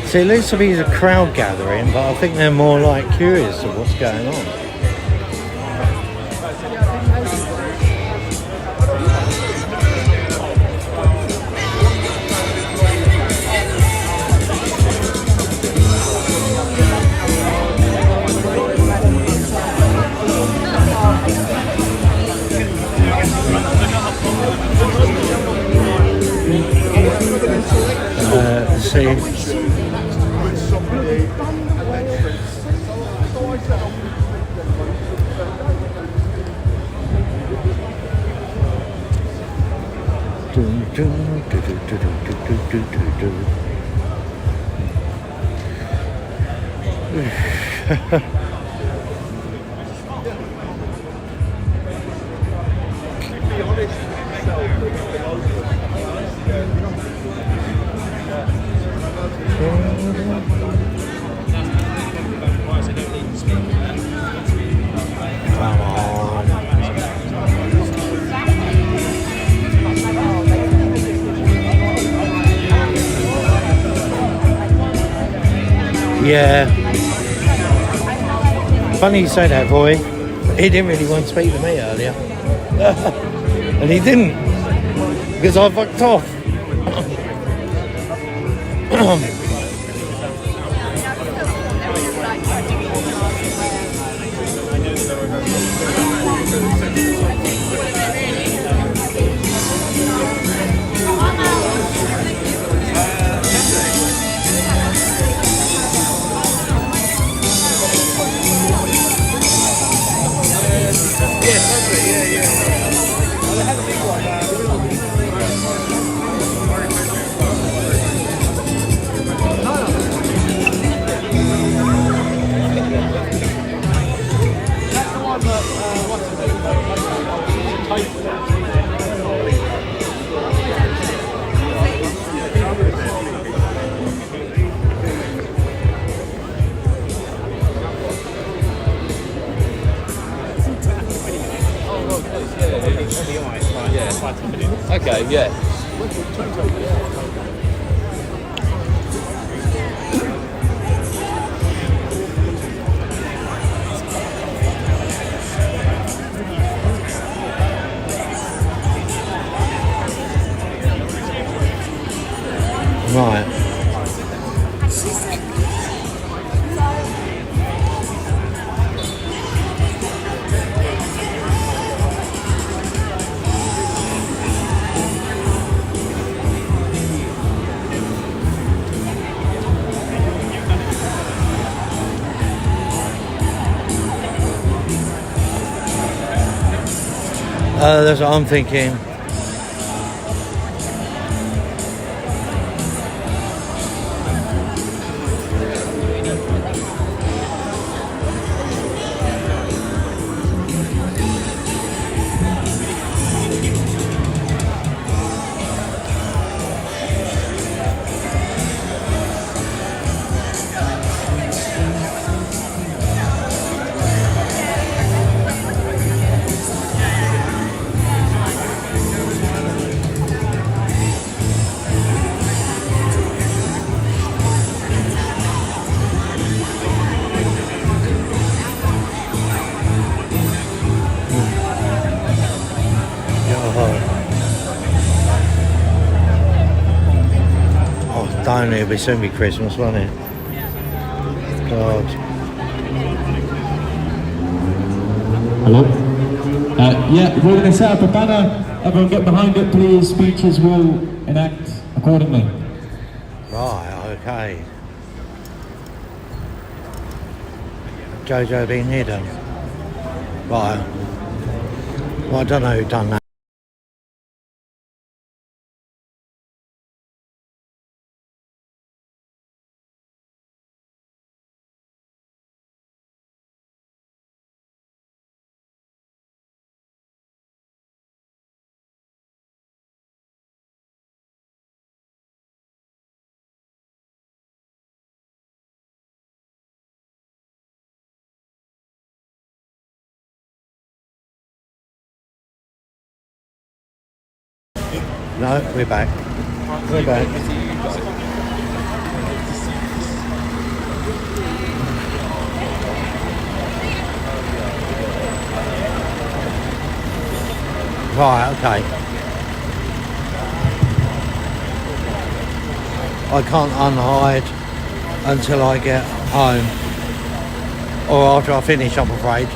See, it looks to be a crowd gathering, but I think they're more like curious of what's going on. See. Yeah. Funny you say that, boy. He didn't really want to speak to me earlier. And he didn't. Because I fucked off. Okay, yeah. Right. That's what I'm thinking. It'll soon be Christmas, won't it? God. Hello? Yeah, we're going to set up a banner. Everyone get behind it, please. Speeches will enact accordingly. Right, okay. Jojo being hidden. Right. Well, I don't know who done that. No, we're back. We're back. Right, okay. I can't unhide until I get home. Or after I finish, I'm afraid.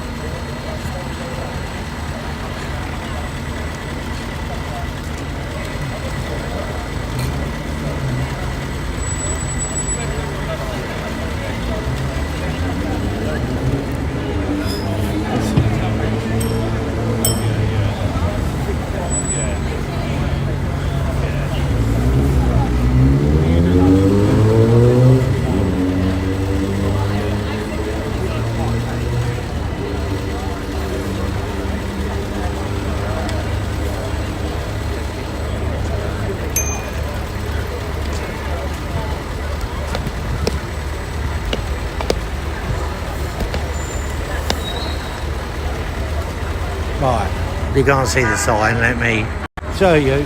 Right, you can't see the sign, let me show you.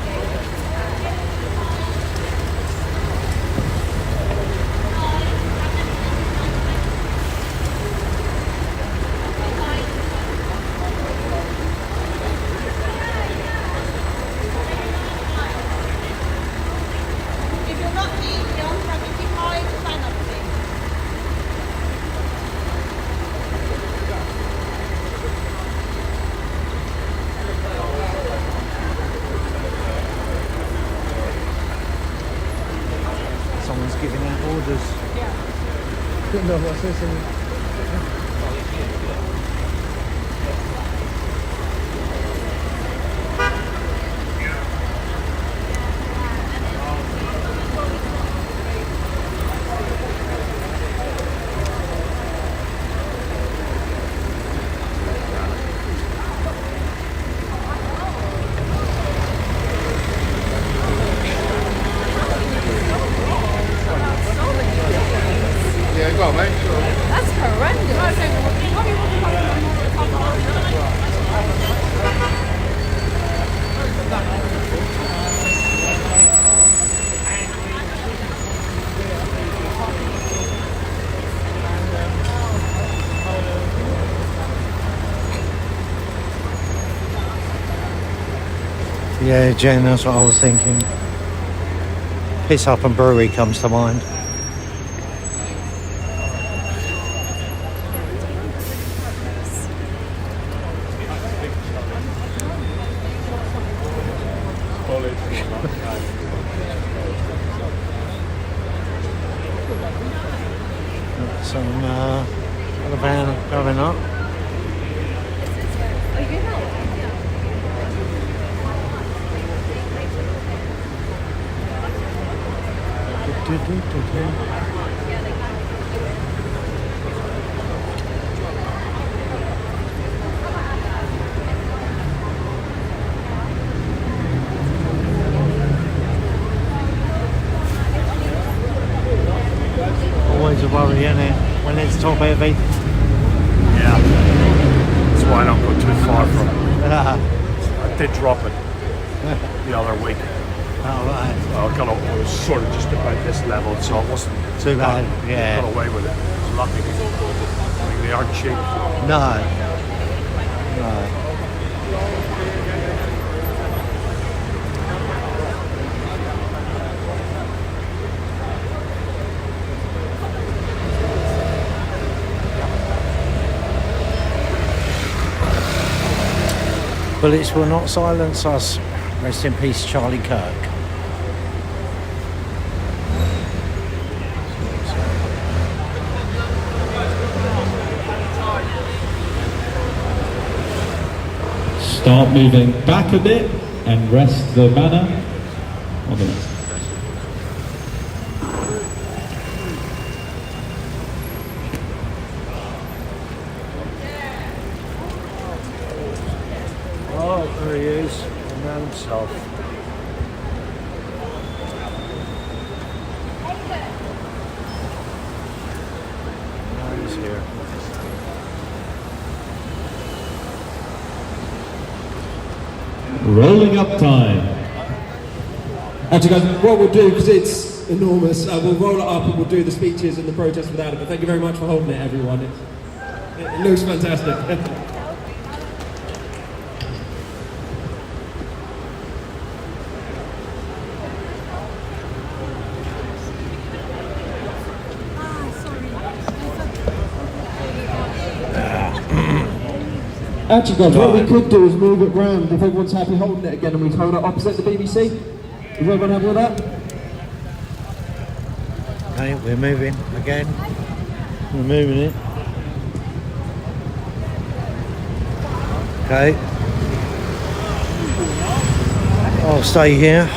If you're not keen, John, have you keep high to sign up, please? Someone's giving out orders. Don't know what's this in. Yeah, go on, mate. That's horrendous. Yeah, Jen, that's what I was thinking. Piss Up and Brewery comes to mind. Some other van going up. Always a worry, isn't it, when it's top heavy? Yeah, that's why I don't go too far from it. I did drop it the other week. Alright. I was sort of just about this level, so it wasn't Too bad, yeah. Got away with it. I was lucky. I mean, they aren't cheap. No. No. Bullets will not silence us. Rest in peace, Charlie Kirk. Start moving back a bit and rest the banner on the left. Oh, there he is. The man himself. Now he's here. Rolling up time. Actually, guys, what we'll do, because it's enormous, we'll roll it up and we'll do the speeches and the protest without it. But thank you very much for holding it, everyone. It looks fantastic. Actually, guys, what we could do is move it round if everyone's happy holding it again, and we hold it opposite the BBC. Is everyone happy with that? Okay, we're moving again. We're moving it. Okay. I'll stay here.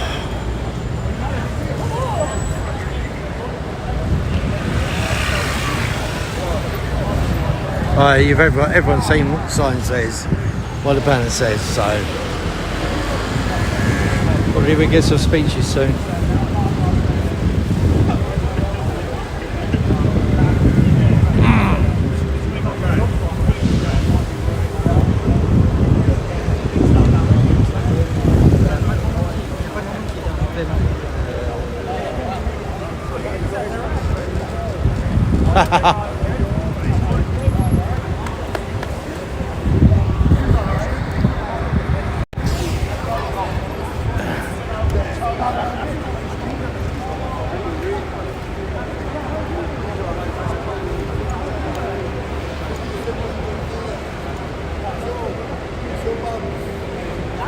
Everyone's seen what the sign says, what the banner says, so probably we get some speeches soon.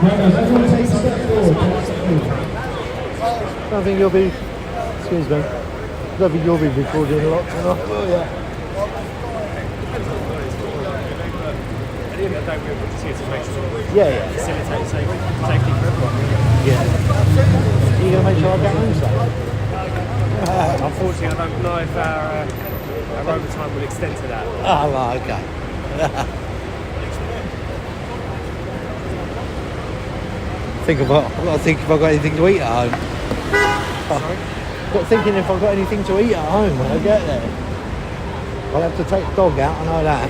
Right, guys, everyone take a step forward. I think you'll be, excuse me, I don't think you'll be recording a lot tonight, will you? At the end of the day, we're just here to make sure Yeah. facilitate safety for everyone. Yeah. Are you going to make sure I get home safe? Unfortunately, I don't know if our overtime will extend to that. Oh, right, okay. I think if I've got anything to eat at home. Sorry? Got thinking if I've got anything to eat at home when I get there. I'll have to take the dog out, I know that.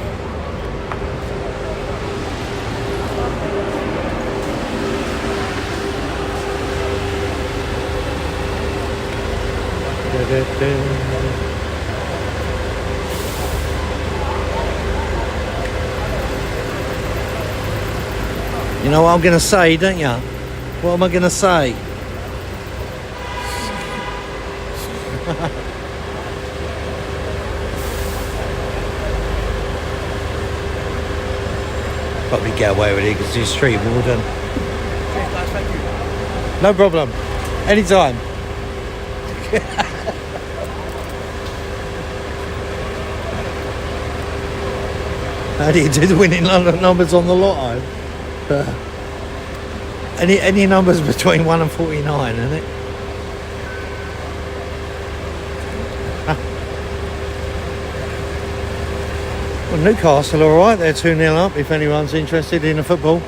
You know what I'm going to say, don't you? What am I going to say? Probably get away with it because he's street warden. No problem. Anytime. How do you do the winning numbers on the lotto? Any numbers between 1 and 49, isn't it? Well, Newcastle are alright, they're 2-0 up if anyone's interested in the football.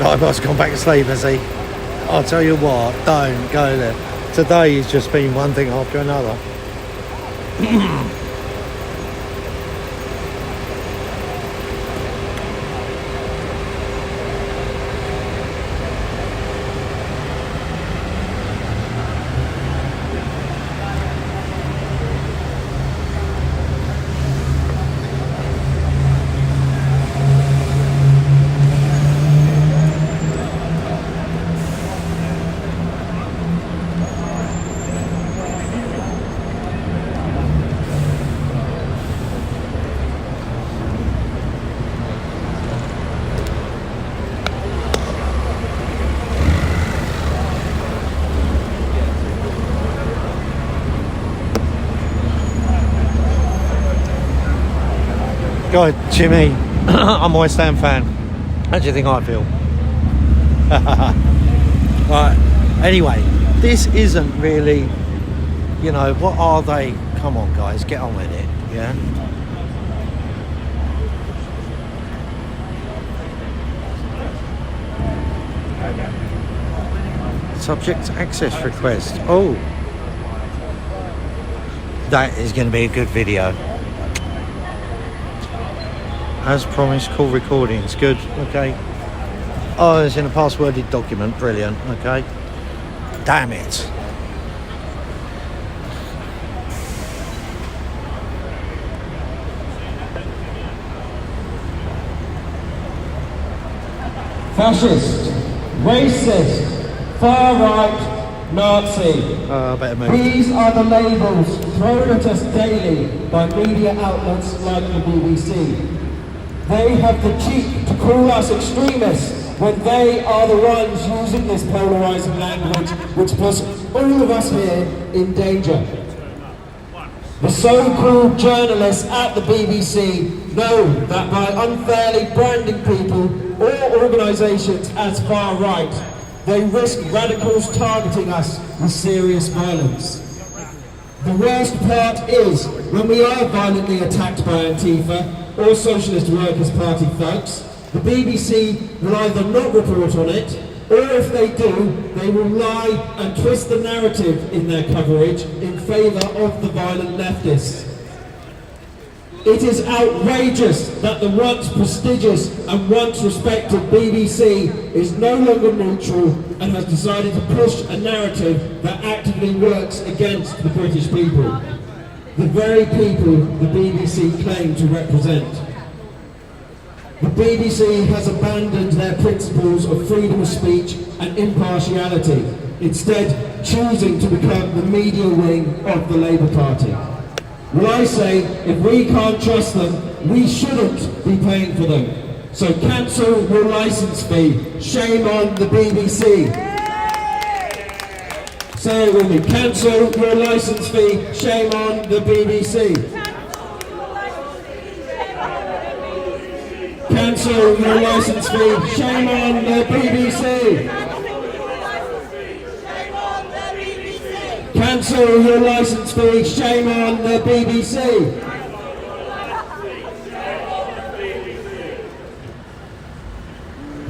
I must have gone back to sleep, has he? I'll tell you what, don't go there. Today has just been one thing after another. Go ahead, Jimmy. I'm a West Ham fan. How do you think I feel? Right. Anyway, this isn't really, you know, what are they? Come on, guys, get on with it, yeah? Subject access request. Oh. That is going to be a good video. As promised, call recordings. Good, okay. Oh, it's in a passworded document. Brilliant, okay. Damn it. Fascist, racist, far right, Nazi. I better move. These are the labels thrown at us daily by media outlets like the BBC. They have the cheek to call us extremists when they are the ones using this polarising language which puts all of us here in danger. The so-called journalists at the BBC know that by unfairly branding people or organisations as far right, they risk radicals targeting us with serious violence. The worst part is, when we are violently attacked by Antifa or Socialist Workers' Party thugs, the BBC will either not report on it, or if they do, they will lie and twist the narrative in their coverage in favour of the violent leftists. It is outrageous that the once prestigious and once respected BBC is no longer neutral and has decided to push a narrative that actively works against the British people. The very people the BBC claim to represent. The BBC has abandoned their principles of freedom of speech and impartiality, instead choosing to become the media wing of the Labour Party. Well, I say, if we can't trust them, we shouldn't be paying for them. So cancel your licence fee. Shame on the BBC. Say it with me. Cancel your licence fee. Shame on the BBC. Cancel your licence fee. Shame on the BBC. Cancel your licence fee. Shame on the BBC.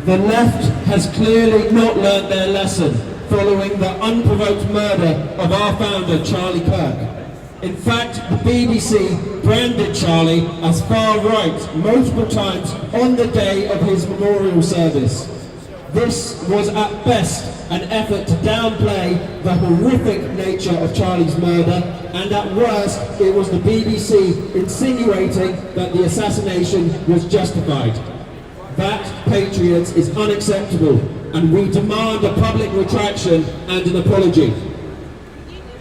The left has clearly not learnt their lesson following the unprovoked murder of our founder, Charlie Kirk. In fact, the BBC branded Charlie as far right multiple times on the day of his memorial service. This was at best an effort to downplay the horrific nature of Charlie's murder, and at worst it was the BBC insinuating that the assassination was justified. That, patriots, is unacceptable, and we demand a public retraction and an apology.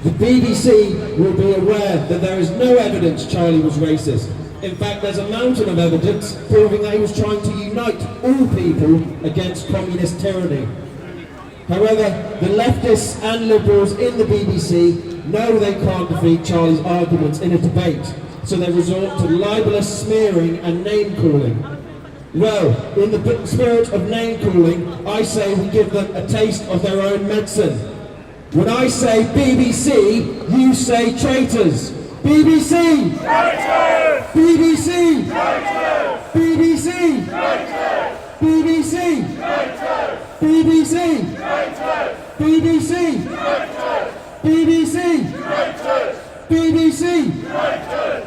The BBC will be aware that there is no evidence Charlie was racist. In fact, there's a mountain of evidence proving that he was trying to unite all people against communist tyranny. However, the leftists and liberals in the BBC know they can't defeat Charlie's arguments in a debate, so they resort to libelous smearing and name-calling. Well, in the spirit of name-calling, I say we give them a taste of their own medicine. When I say BBC, you say traitors. BBC! Traitors! BBC! Traitors! BBC! Traitors! BBC! Traitors! BBC! Traitors! BBC! Traitors! BBC! Traitors! BBC! Traitors!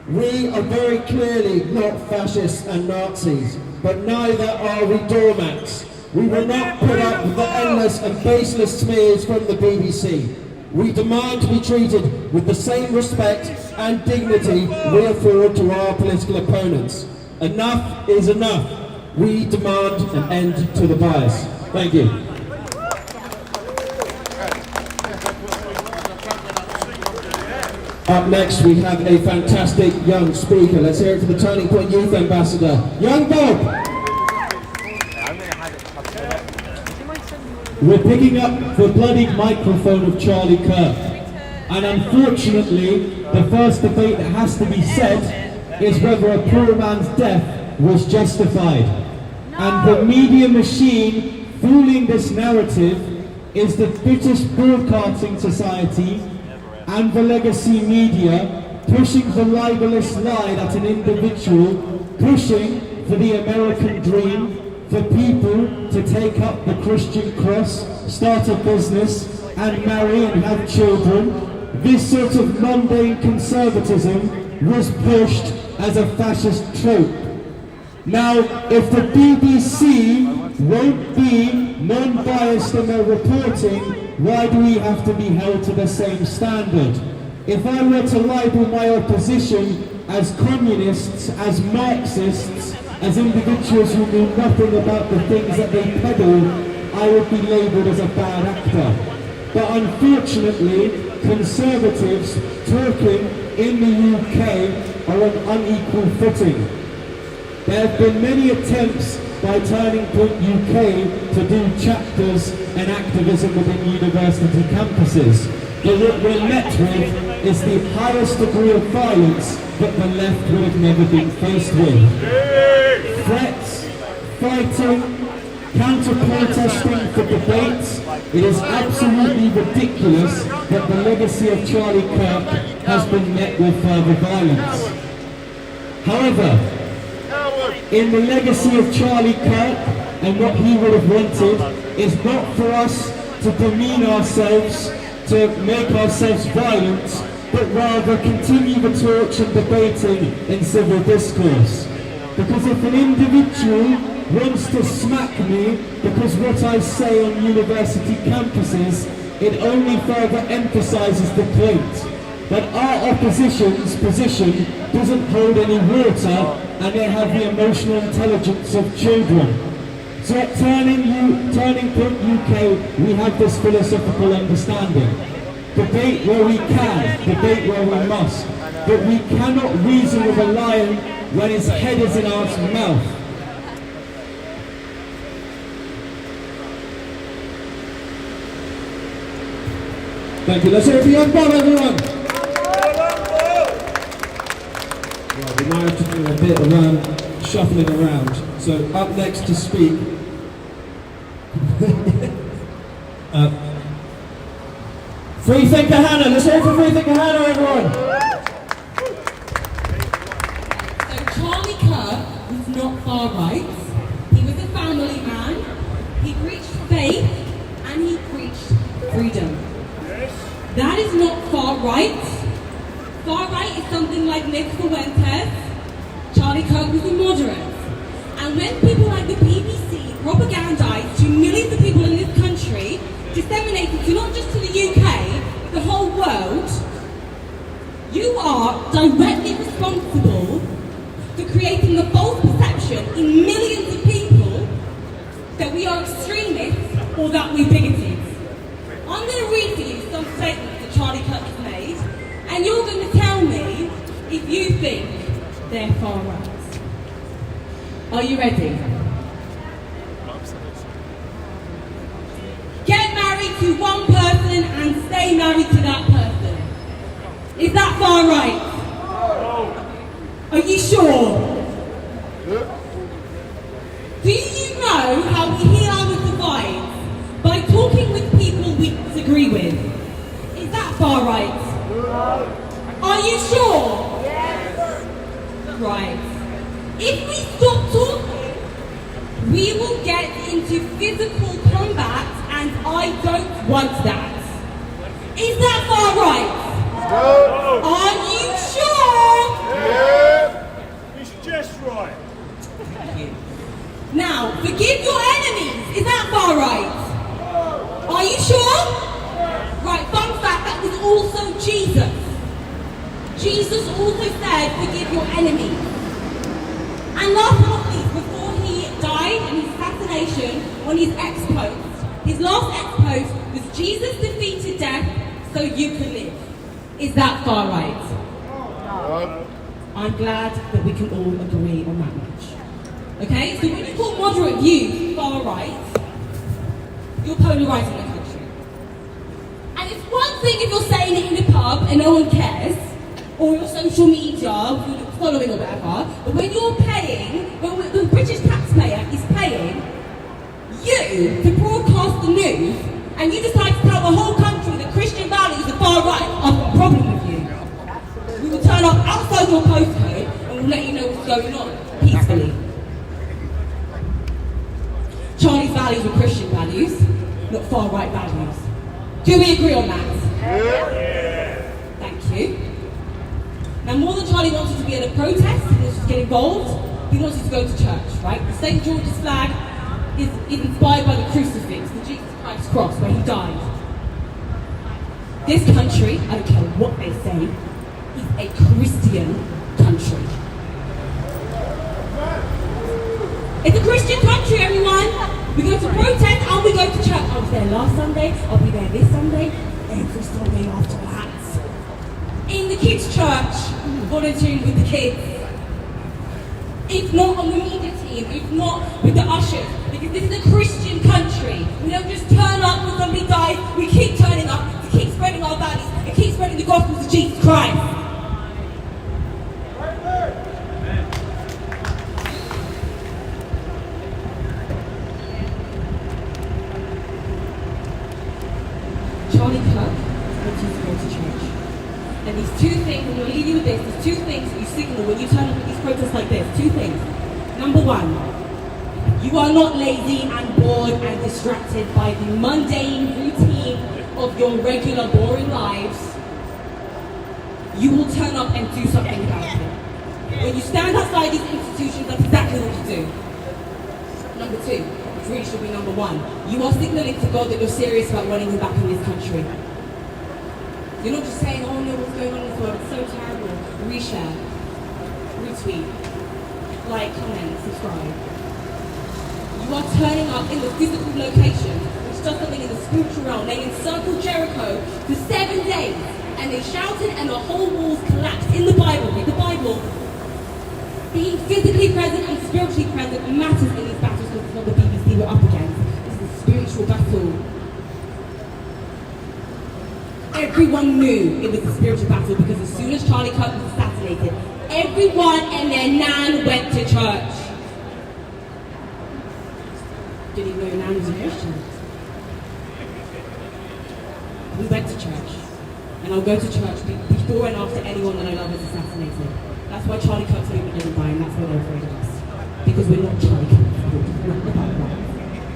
We are very clearly not fascists and Nazis, but neither are we doormats. We will not put up with the endless and baseless smears from the BBC. We demand to be treated with the same respect and dignity we afford to our political opponents. Enough is enough. We demand an end to the bias. Thank you. Up next we have a fantastic young speaker. Let's hear it for the Turning Point Youth Ambassador, Young Bob. We're picking up the bloodied microphone of Charlie Kirk, and unfortunately the first debate that has to be said is whether a poor man's death was justified. And the media machine fueling this narrative is the British Broadcasting Society and the legacy media, pushing the libelous lie that an individual, pushing for the American dream, for people to take up the Christian cross, start a business and marry and have children. This sort of mundane conservatism was pushed as a fascist trope. Now, if the BBC won't be non-biased in their reporting, why do we have to be held to the same standard? If I were to label my opposition as communists, as Marxists, as individuals who knew nothing about the things that they peddle, I would be labelled as a bad actor. But unfortunately, conservatives talking in the UK are on unequal footing. There have been many attempts by Turning Point UK to do chapters and activism within university campuses. But what we're met with is the highest degree of violence that the left would have never been faced with. Threats, fighting, counter-protesting for debates. It is absolutely ridiculous that the legacy of Charlie Kirk has been met with further violence. However, in the legacy of Charlie Kirk and what he would have wanted is not for us to demean ourselves, to make ourselves violent, but rather continue the torch and debating in civil discourse. Because if an individual wants to smack me because what I say on university campuses, it only further emphasises the point that our opposition's position doesn't hold any water and they have the emotional intelligence of children. So at Turning Point UK, we have this philosophical understanding. Debate where we can, debate where we must, but we cannot reason with a lion when his head is in our mouth. Thank you. Let's hear it for Young Bob, everyone. Well, we might have to do a bit of shuffling around. So up next to speak. Freethinker Hannah. Let's hear it for Freethinker Hannah, everyone. So Charlie Kirk was not far right. He was a family man. He preached faith and he preached freedom. That is not far right. Far right is something like Nick Fuentes. Charlie Kirk was a moderate. And when people like the BBC propagandize to millions of people in this country, disseminated to not just to the UK, the whole world, you are directly responsible for creating the false perception in millions of people that we are extremists or that we're bigoted. I'm going to read for you some statements that Charlie Kirk has made, and you're going to tell me if you think they're far right. Are you ready? Get married to one person and stay married to that person. Is that far right? Are you sure? Do you know how we heal our divides? By talking with people we disagree with. Is that far right? Are you sure? Yes. Right. If we stop talking, we will get into physical combat, and I don't want that. Is that far right? No. Are you sure? Yeah. It's just right. Thank you. Now, forgive your enemies. Is that far right? Are you sure? Right, fun fact, that was also Jesus. Jesus also said, forgive your enemies. And last but not least, before he died and his assassination on his ex-post, his last ex-post was Jesus defeated death so you can live. Is that far right? No. I'm glad that we can all agree on that much. Okay, so when you call moderate views far right, you're polarising the country. And it's one thing if you're saying it in the pub and no one cares, or your social media, following or whatever, but when you're paying, when the British taxpayer is paying you to broadcast the news, and you decide to tell the whole country that Christian values are far right, I've got a problem with you. We will turn up outside your postcode and we'll let you know what's going on, peacefully. Charlie's values were Christian values, not far right values. Do we agree on that? Yeah. Thank you. Now, more than Charlie wanted to be at a protest, he wanted to get involved, he wanted to go to church, right? The St. George's flag is inspired by the crucifix, the Jesus Christ cross, where he died. This country, I don't care what they say, is a Christian country. It's a Christian country, everyone! We go to protest and we go to church. I was there last Sunday, I'll be there this Sunday, every Sunday after that. In the kids' church, volunteering with the kids. If not on the media team, if not with the ushers, because this is a Christian country. We don't just turn up when somebody dies, we keep turning up to keep spreading our values and keep spreading the gospel of Jesus Christ. Charlie Kirk wants you to go to church. And these two things, and we'll leave you with this, there's two things that you signal when you turn up at these protests like this. Two things. Number one, you are not lazy and bored and distracted by the mundane routine of your regular boring lives. You will turn up and do something about it. When you stand outside these institutions, that's exactly what you do. Number two, which really should be number one, you are signaling to God that you're serious about wanting him back in this country. You're not just saying, oh no, what's going on in this world, it's so terrible. Reshare, retweet, like, comment, subscribe. You are turning up in the physical location, which does something in the spiritual realm. They encircled Jericho for 7 days, and they shouted and the whole walls collapsed. In the Bible, being physically present and spiritually present matters in these battles because it's not the BBC we're up against. This is a spiritual battle. Everyone knew it was a spiritual battle because as soon as Charlie Kirk was assassinated, everyone and their nan went to church. Didn't even know your nan was a Christian. We went to church. And I'll go to church before and after anyone that I love is assassinated. That's why Charlie Kirk's movement didn't die, and that's why they're afraid of us. Because we're not Charlie Kirk. We're not about that.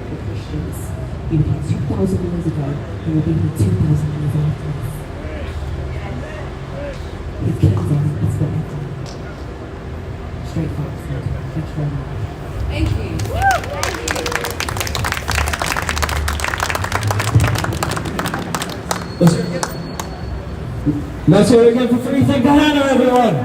We're Christians. We were here 2,000 years ago, and we'll be here 2,000 years after us. His kingdom is forever. Straight facts. Thank you very much. Thank you. Let's hear it again for free. Thank Hannah, everyone.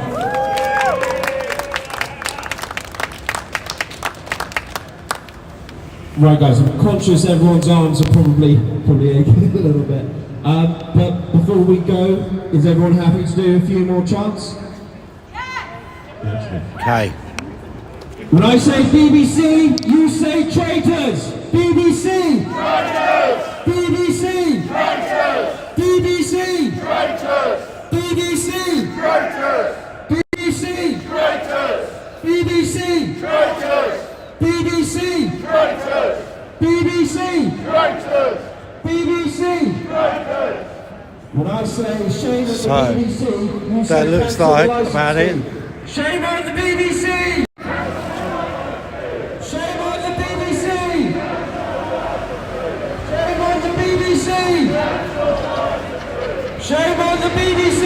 Right, guys, I'm conscious everyone's arms are probably aching a little bit. But before we go, is everyone happy to do a few more chants? Okay. When I say BBC, you say traitors. BBC. Traitors. BBC. Traitors. BBC. Traitors. BBC. Traitors. BBC. Traitors. BBC. Traitors. BBC. Traitors. BBC. Traitors. BBC. Traitors. When I say shame at the BBC, you say that looks like about it. Shame on the BBC. Shame on the BBC. Shame on the BBC. Shame on the BBC.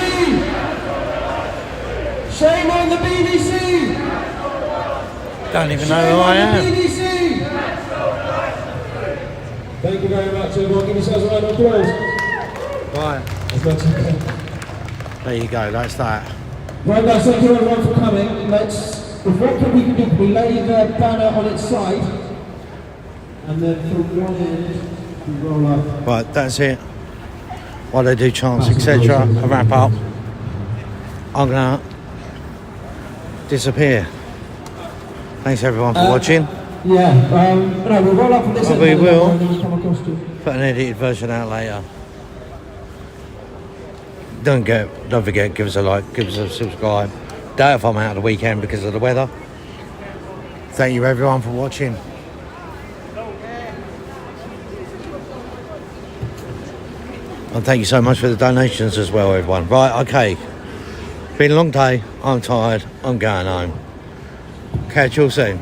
Shame on the BBC. Don't even know who I am. Thank you very much, everyone. Give yourselves a round of applause. Right. As much as you can. There you go, that's that. Right, guys, thank you everyone for coming. What can we do? Can we lay the banner on its side? And then from one end, we roll up. Right, that's it. While they do chants, etc., a wrap up. I'm gonna disappear. Thanks everyone for watching. Yeah, no, we'll roll up from this end. We will. And then we'll come across to... Put an edited version out later. Don't forget, give us a like, give us a subscribe. Doubt if I'm out of the weekend because of the weather. Thank you everyone for watching. And thank you so much for the donations as well, everyone. Right, okay. Been a long day. I'm tired. I'm going home. Catch you all soon.